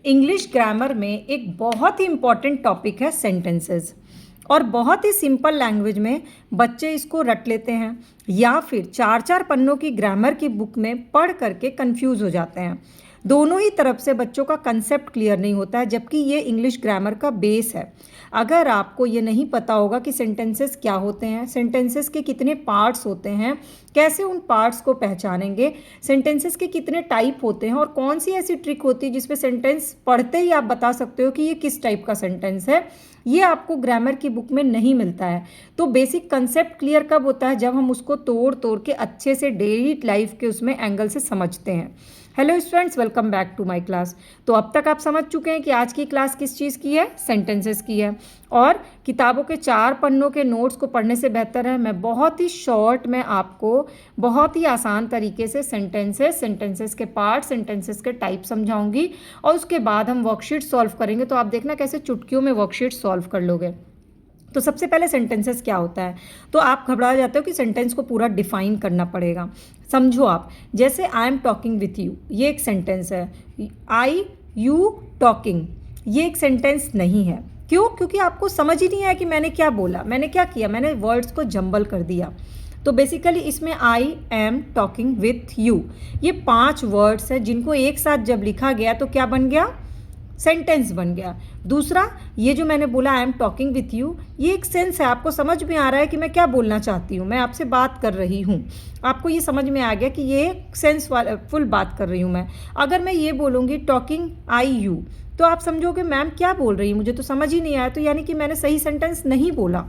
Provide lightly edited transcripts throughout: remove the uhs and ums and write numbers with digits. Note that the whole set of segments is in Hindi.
इंग्लिश ग्रामर में एक बहुत ही इम्पॉर्टेंट टॉपिक है सेंटेंसेस। और बहुत ही सिंपल लैंग्वेज में बच्चे इसको रट लेते हैं या फिर चार चार पन्नों की ग्रामर की बुक में पढ़ करके कंफ्यूज हो जाते हैं। दोनों ही तरफ से बच्चों का कंसेप्ट क्लियर नहीं होता है, जबकि ये इंग्लिश ग्रामर का बेस है। अगर आपको ये नहीं पता होगा कि सेंटेंसेस क्या होते हैं, सेंटेंसेस के कितने पार्ट्स होते हैं, कैसे उन पार्ट्स को पहचानेंगे, सेंटेंसेस के कितने टाइप होते हैं और कौन सी ऐसी ट्रिक होती है जिसमें सेंटेंस पढ़ते ही आप बता सकते हो कि ये किस टाइप का सेंटेंस है, ये आपको ग्रामर की बुक में नहीं मिलता है। तो बेसिक कंसेप्ट क्लियर कब होता है? जब हम उसको तोड़ तोड़ के अच्छे से डेली लाइफ के उसमें एंगल से समझते हैं। Hello students, welcome back to my class. तो अब तक आप समझ चुके हैं कि आज की क्लास किस चीज़ की है? सेंटेंसेस की है। और किताबों के 4 पन्नों के नोट्स को पढ़ने से बेहतर है मैं बहुत ही शॉर्ट में आपको बहुत ही आसान तरीके से सेंटेंसेस के पार्ट, सेंटेंसेस के टाइप समझाऊंगी और उसके बाद हम वर्कशीट सॉल्व करेंगे। तो आप देखना कैसे चुटकियों में वर्कशीट सॉल्व कर लोगे। तो सबसे पहले सेंटेंसेस क्या होता है? तो आप घबरा जाते हो कि सेंटेंस को पूरा डिफाइन करना पड़ेगा। समझो आप, जैसे I am talking with you, ये एक सेंटेंस है। आई यू टॉकिंग, ये एक सेंटेंस नहीं है। क्यों? क्योंकि आपको समझ ही नहीं आया कि मैंने क्या बोला, मैंने क्या किया, मैंने वर्ड्स को जंबल कर दिया। तो बेसिकली इसमें I am talking with you, ये 5 वर्ड्स हैं जिनको एक साथ जब लिखा गया तो क्या बन गया? सेंटेंस बन गया। दूसरा, ये जो मैंने बोला I am talking with you, ये एक सेंस है, आपको समझ में आ रहा है कि मैं क्या बोलना चाहती हूँ, मैं आपसे बात कर रही हूँ। आपको ये समझ में आ गया कि ये सेंस वाला फुल बात कर रही हूँ मैं। अगर मैं ये बोलूँगी टॉकिंग आई यू, तो आप समझोगे मैम क्या बोल रही है, मुझे तो समझ ही नहीं आया, तो यानी कि मैंने सही सेंटेंस नहीं बोला।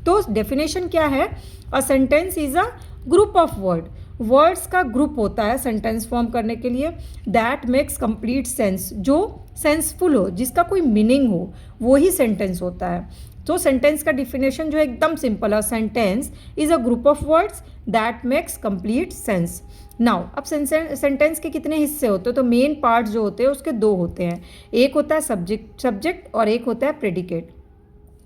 तो डेफिनेशन क्या है? A sentence is a group of word, words का ग्रुप होता है सेंटेंस फॉर्म करने के लिए। दैट मेक्स कंप्लीट सेंस, जो सेंसफुल हो, जिसका कोई मीनिंग हो, वो ही सेंटेंस होता है। तो सेंटेंस का डिफिनेशन जो है एकदम सिंपल है, sentence is a group of words that makes complete sense. Now अब सेंटेंस के कितने हिस्से होते हैं? तो मेन पार्ट जो होते हैं उसके 2 होते हैं। एक होता है सब्जेक्ट और एक होता है प्रेडिकेट।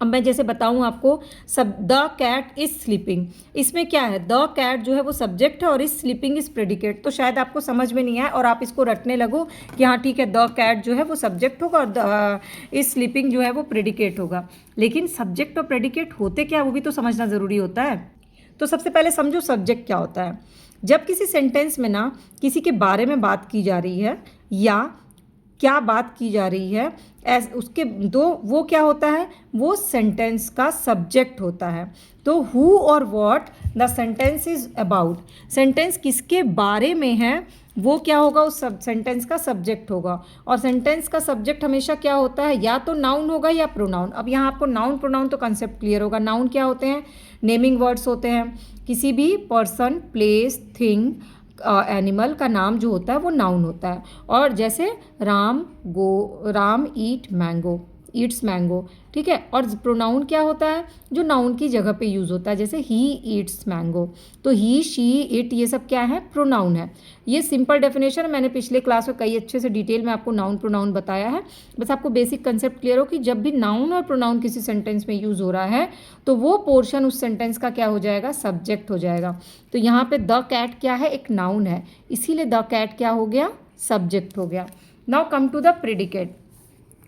अब मैं जैसे बताऊं आपको, सब द कैट इज स्लीपिंग, इसमें क्या है? द कैट जो है वो सब्जेक्ट है और इज स्लीपिंग इज प्रेडिकेट। तो शायद आपको समझ में नहीं आया और आप इसको रटने लगो कि हाँ ठीक है, द कैट जो है वो सब्जेक्ट होगा और द इज स्लीपिंग जो है वो प्रेडिकेट होगा। लेकिन सब्जेक्ट और प्रेडिकेट होते क्या, वो भी तो समझना ज़रूरी होता है। तो सबसे पहले समझो सब्जेक्ट क्या होता है। जब किसी सेंटेंस में ना किसी के बारे में बात की जा रही है या क्या बात की जा रही है, उसके वो क्या होता है? वो सेंटेंस का सब्जेक्ट होता है। तो हु और what the sentence is about, sentence किसके बारे में है वो क्या होगा? उस सेंटेंस का सब्जेक्ट होगा। और सेंटेंस का सब्जेक्ट हमेशा क्या होता है? या तो नाउन होगा या प्रोनाउन। अब यहाँ आपको नाउन प्रोनाउन तो कंसेप्ट क्लियर होगा। नाउन क्या होते हैं? नेमिंग वर्ड्स होते हैं। किसी भी पर्सन, प्लेस, थिंग, एनिमल का नाम जो होता है वो नाउन होता है। और जैसे राम ईट्स मैंगो, ठीक है। और प्रोनाउन क्या होता है? जो नाउन की जगह पे यूज़ होता है, जैसे ही ईट्स मैंगो। तो ही, शी, इट, ये सब क्या है? प्रोनाउन है। ये सिंपल डेफिनेशन मैंने पिछले क्लास में कई अच्छे से डिटेल में आपको नाउन प्रोनाउन बताया है। बस आपको बेसिक कंसेप्ट क्लियर हो कि जब भी नाउन और प्रोनाउन किसी सेंटेंस में यूज़ हो रहा है तो वो पोर्शन उस सेंटेंस का क्या हो जाएगा? सब्जेक्ट हो जाएगा। तो यहाँ पे द कैट क्या है? एक नाउन है, इसीलिए द कैट क्या हो गया? सब्जेक्ट हो गया। Now come to the predicate.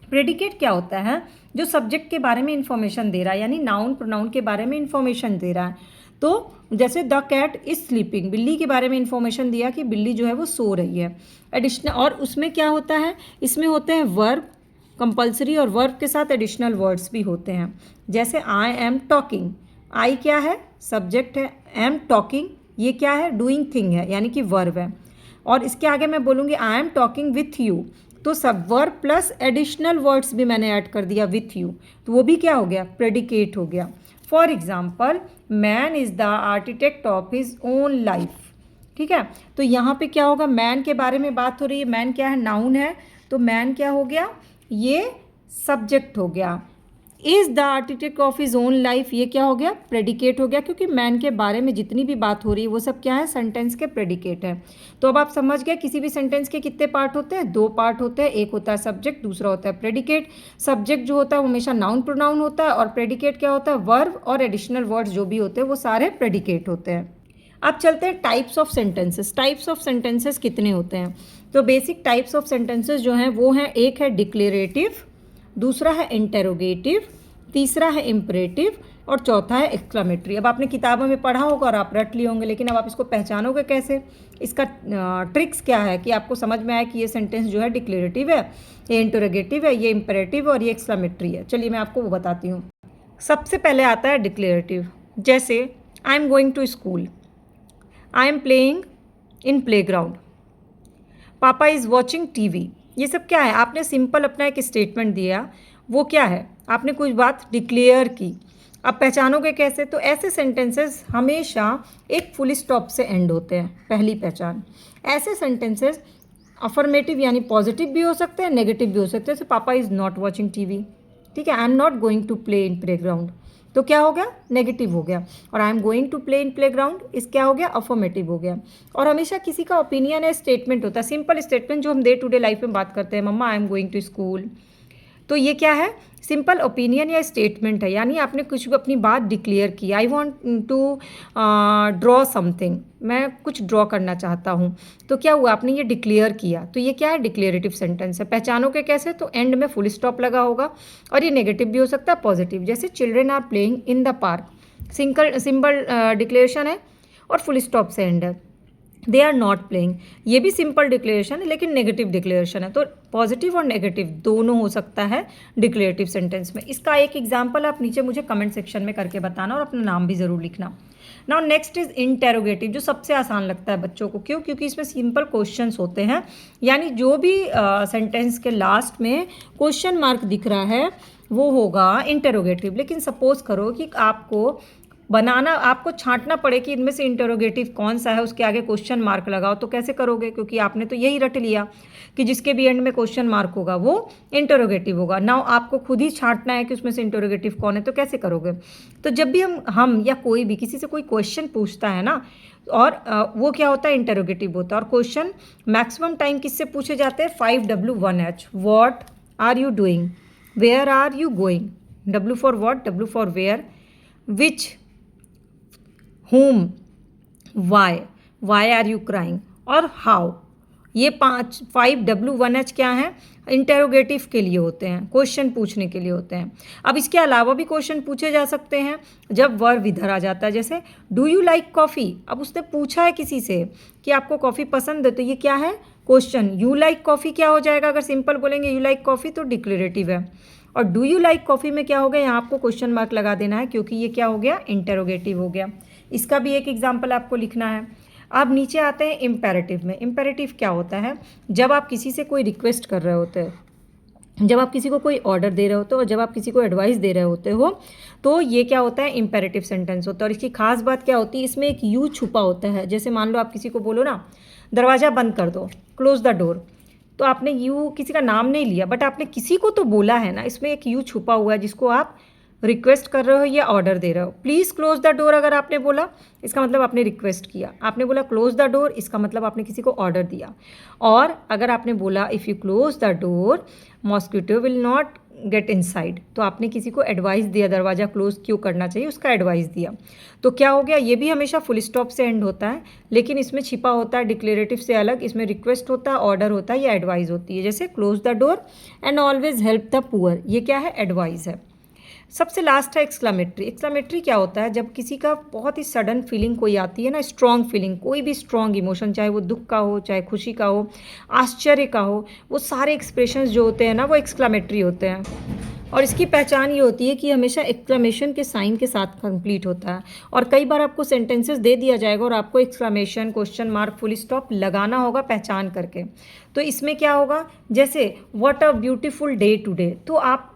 Predicate क्या होता है? जो सब्जेक्ट के बारे में इंफॉर्मेशन दे रहा है, यानी नाउन प्रोनाउन के बारे में इंफॉर्मेशन दे रहा है। तो जैसे द कैट इज स्लीपिंग, बिल्ली के बारे में इंफॉर्मेशन दिया कि बिल्ली जो है वो सो रही है। एडिशनल, और उसमें क्या होता है? इसमें होते हैं वर्ब कंपल्सरी और वर्ब के साथ एडिशनल वर्ड्स भी होते हैं। जैसे आई एम टॉकिंग, आई क्या है? सब्जेक्ट है। एम टॉकिंग, ये क्या है? डूइंग थिंग है, यानी कि वर्ब है। और इसके आगे मैं बोलूँगी I am talking with you, तो सब वर्ब प्लस एडिशनल वर्ड्स भी मैंने ऐड कर दिया विथ यू, तो वो भी क्या हो गया? प्रेडिकेट हो गया। For example, man is the architect of his own life, ठीक है। तो यहाँ पे क्या होगा? मैन के बारे में बात हो रही है। मैन क्या है? नाउन है। तो मैन क्या हो गया? ये सब्जेक्ट हो गया। Is the architect of his own life, ये क्या हो गया? प्रेडिकेट हो गया, क्योंकि मैन के बारे में जितनी भी बात हो रही है वो सब क्या है? सेंटेंस के प्रेडिकेट है। तो अब आप समझ गए किसी भी सेंटेंस के कितने पार्ट होते हैं? 2 पार्ट होते हैं। एक होता है सब्जेक्ट, दूसरा होता है प्रेडिकेट। सब्जेक्ट जो होता है वो हमेशा नाउन प्रोनाउन होता है और प्रेडिकेट क्या होता है? वर्ब और एडिशनल वर्ड्स जो भी होते हैं वो सारे प्रेडिकेट होते हैं। अब चलते हैं types of sentences. Types of sentences कितने होते हैं? तो बेसिक टाइप्स ऑफ सेंटेंसेस जो हैं वो हैं, एक है डिक्लेरेटिव, दूसरा है इंटेरोगेटिव, तीसरा है इम्परेटिव और चौथा है एक्सक्लामेटरी। अब आपने किताबों में पढ़ा होगा और आप रट लिए होंगे, लेकिन अब आप इसको पहचानोगे कैसे? इसका ट्रिक्स क्या है कि आपको समझ में आए कि ये सेंटेंस जो है डिक्लेरेटिव है, ये इंटेरोगेटिव है, ये इम्परेटिव और ये एक्सक्लामेटरी है। चलिए मैं आपको वो बताती हूँ। सबसे पहले आता है डिक्लेरेटिव, जैसे I am going to school, I am playing in play ground, papa is watching TV. ये सब क्या है? आपने सिंपल अपना एक स्टेटमेंट दिया, वो क्या है? आपने कुछ बात डिक्लेयर की। अब पहचानोगे कैसे? तो ऐसे सेंटेंसेस हमेशा एक फुल स्टॉप से एंड होते हैं, पहली पहचान। ऐसे सेंटेंसेस अफर्मेटिव यानी पॉजिटिव भी हो सकते हैं, नेगेटिव भी हो सकते हैं। जैसे पापा इज़ नॉट वॉचिंग टीवी, ठीक है, I am not going to play in play ground, तो क्या हो गया? नेगेटिव हो गया। और I am going to play in play ground, इस क्या हो गया? अफर्मेटिव हो गया। और हमेशा किसी का ओपिनियन है, स्टेटमेंट होता है, सिंपल स्टेटमेंट जो हम डे टू डे लाइफ में बात करते हैं, mumma I am going to school, तो ये क्या है? सिंपल ओपिनियन या स्टेटमेंट है, यानी आपने कुछ भी अपनी बात डिक्लेयर की। I want to draw something, मैं कुछ ड्रॉ करना चाहता हूँ, तो क्या हुआ? आपने ये डिक्लेयर किया, तो ये क्या है? डिक्लेरेटिव सेंटेंस है। पहचानोगे कैसे? तो एंड में फुल स्टॉप लगा होगा, और ये नेगेटिव भी हो सकता है, पॉजिटिव। जैसे children are playing in the park, simple declaration है और फुल स्टॉप से एंड है। दे आर नॉट प्लेइंग, ये भी सिंपल डिक्लेरेशन है लेकिन नेगेटिव डिक्लेरेशन है। तो पॉजिटिव और नेगेटिव दोनों हो सकता है डिक्लेरेटिव सेंटेंस में। इसका एक एग्जांपल आप नीचे मुझे कमेंट सेक्शन में करके बताना और अपना नाम भी ज़रूर लिखना। नाउ नेक्स्ट इज इंटेरोगेटिव, जो सबसे आसान लगता है बच्चों को। क्यों? क्योंकि इसमें सिंपल क्वेश्चंस होते हैं, यानी जो भी सेंटेंस के लास्ट में क्वेश्चन मार्क दिख रहा है वो होगा इंटेरोगेटिव। लेकिन सपोज करो कि आपको छांटना पड़े कि इनमें से इंटरोगेटिव कौन सा है, उसके आगे क्वेश्चन मार्क लगाओ, तो कैसे करोगे? क्योंकि आपने तो यही रट लिया कि जिसके भी एंड में क्वेश्चन मार्क होगा वो इंटरोगेटिव होगा। नाउ आपको खुद ही छांटना है कि उसमें से इंटरोगेटिव कौन है, तो कैसे करोगे? तो जब भी हम या कोई भी किसी से कोई क्वेश्चन पूछता है ना, और वो क्या होता है? इंटरोगेटिव होता है। और क्वेश्चन मैक्सिमम टाइम किससे पूछे जाते हैं? 5W1H, what are you doing, where are you going, W for what, W for where, which, whom, why are you crying और how। ये 5W1H क्या है? इंटेरोगेटिव के लिए होते हैं, क्वेश्चन पूछने के लिए होते हैं। अब इसके अलावा भी क्वेश्चन पूछे जा सकते हैं जब वर्ब इधर आ जाता है, जैसे डू यू लाइक कॉफ़ी। अब उसने पूछा है किसी से कि आपको कॉफ़ी पसंद है, तो ये क्या है? क्वेश्चन। यू लाइक कॉफ़ी क्या हो जाएगा? अगर सिंपल बोलेंगे यू लाइक कॉफ़ी तो डिक्लेरेटिव है। और डू यू लाइक कॉफ़ी में क्या हो गया? यहाँ आपको क्वेश्चन मार्क लगा देना है, क्योंकि ये क्या हो गया? इंटेरोगेटिव हो गया। इसका भी एक एग्जाम्पल आपको लिखना है। अब नीचे आते हैं इम्पेरेटिव में। इम्पेरेटिव क्या होता है? जब आप किसी से कोई रिक्वेस्ट कर रहे होते हैं, जब आप किसी को कोई ऑर्डर दे रहे होते हो, और जब आप किसी को एडवाइस दे रहे होते हो, तो ये क्या होता है? इम्पेरेटिव सेंटेंस होता है। और इसकी खास बात क्या होती है? इसमें एक यू छुपा होता है। जैसे मान लो आप किसी को बोलो ना, दरवाज़ा बंद कर दो, क्लोज द डोर, तो आपने यू किसी का नाम नहीं लिया, बट आपने किसी को तो बोला है ना। इसमें एक यू छुपा हुआ है जिसको आप रिक्वेस्ट कर रहे हो या ऑर्डर दे रहे हो। प्लीज़ क्लोज द डोर अगर आपने बोला, इसका मतलब आपने रिक्वेस्ट किया। आपने बोला क्लोज द डोर, इसका मतलब आपने किसी को ऑर्डर दिया। और अगर आपने बोला if you close the door mosquito will not get inside, तो आपने किसी को एडवाइस दिया दरवाज़ा क्लोज क्यों करना चाहिए, उसका एडवाइस दिया। तो क्या हो गया? ये भी हमेशा फुल स्टॉप से एंड होता है, लेकिन इसमें छिपा होता है डिक्लेरेटिव से अलग। इसमें रिक्वेस्ट होता है, ऑर्डर होता है या एडवाइस होती है। जैसे close the door and always help the poor, ये क्या है? एडवाइस है। सबसे लास्ट है एक्सक्लामेटरी। एक्सक्लामेटरी क्या होता है? जब किसी का बहुत ही सडन फीलिंग कोई आती है ना, स्ट्रॉन्ग फीलिंग, कोई भी स्ट्रॉन्ग इमोशन, चाहे वो दुख का हो, चाहे खुशी का हो, आश्चर्य का हो, वो सारे एक्सप्रेशंस जो होते हैं ना, वो एक्सक्लामेटरी होते हैं। और इसकी पहचान ये होती है कि हमेशा एक्सक्लामेशन के साइन के साथ कंप्लीट होता है। और कई बार आपको सेंटेंसेस दे दिया जाएगा और आपको exclamation, question mark, full stop लगाना होगा पहचान करके। तो इसमें क्या होगा? जैसे what a beautiful day today, तो आप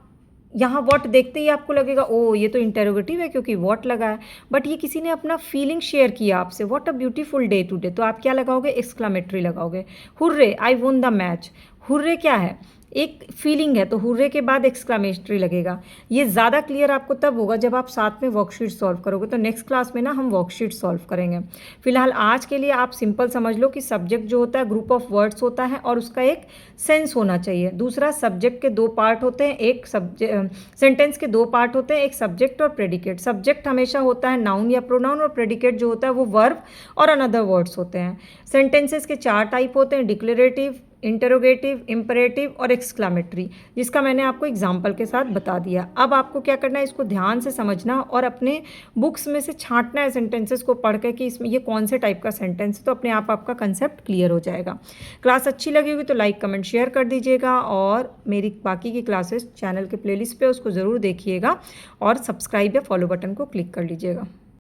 यहाँ वॉट देखते ही आपको लगेगा ओ ये तो इंटेरोगेटिव है क्योंकि वॉट लगा है, बट ये किसी ने अपना फीलिंग शेयर किया आपसे, what a beautiful day today, तो आप क्या लगाओगे? एक्सक्लामेटरी लगाओगे। Hurray I won the match, hurray क्या है? एक फीलिंग है, तो हुर्रे के बाद एक्सक्लेमेटरी लगेगा। ये ज़्यादा क्लियर आपको तब होगा जब आप साथ में वर्कशीट सॉल्व करोगे। तो नेक्स्ट क्लास में ना हम वर्कशीट सॉल्व करेंगे। फिलहाल आज के लिए आप सिंपल समझ लो कि सब्जेक्ट जो होता है ग्रुप ऑफ वर्ड्स होता है और उसका एक सेंस होना चाहिए। दूसरा, सब्जेक्ट के दो पार्ट होते हैं, एक सेंटेंस के दो पार्ट होते हैं, एक सब्जेक्ट और प्रेडिकेट। सब्जेक्ट हमेशा होता है नाउन या प्रोनाउन और प्रेडिकेट जो होता है वो वर्ब और अनदर वर्ड्स होते हैं। सेंटेंसेस के चार टाइप होते हैं, डिक्लेरेटिव, इंटरोगेटिव, इंपरेटिव और एक्सक्लामेटरी, जिसका मैंने आपको एग्जाम्पल के साथ बता दिया। अब आपको क्या करना है, इसको ध्यान से समझना और अपने बुक्स में से छांटना है सेंटेंसेस को पढ़ के कि इसमें ये कौन से टाइप का सेंटेंस है, तो अपने आप आपका कंसेप्ट क्लियर हो जाएगा। क्लास अच्छी लगी होगी तो लाइक कमेंट शेयर कर दीजिएगा और मेरी बाकी की क्लासेस चैनल के प्लेलिस्ट पे उसको ज़रूर देखिएगा और सब्सक्राइब या फॉलो बटन को क्लिक कर लीजिएगा।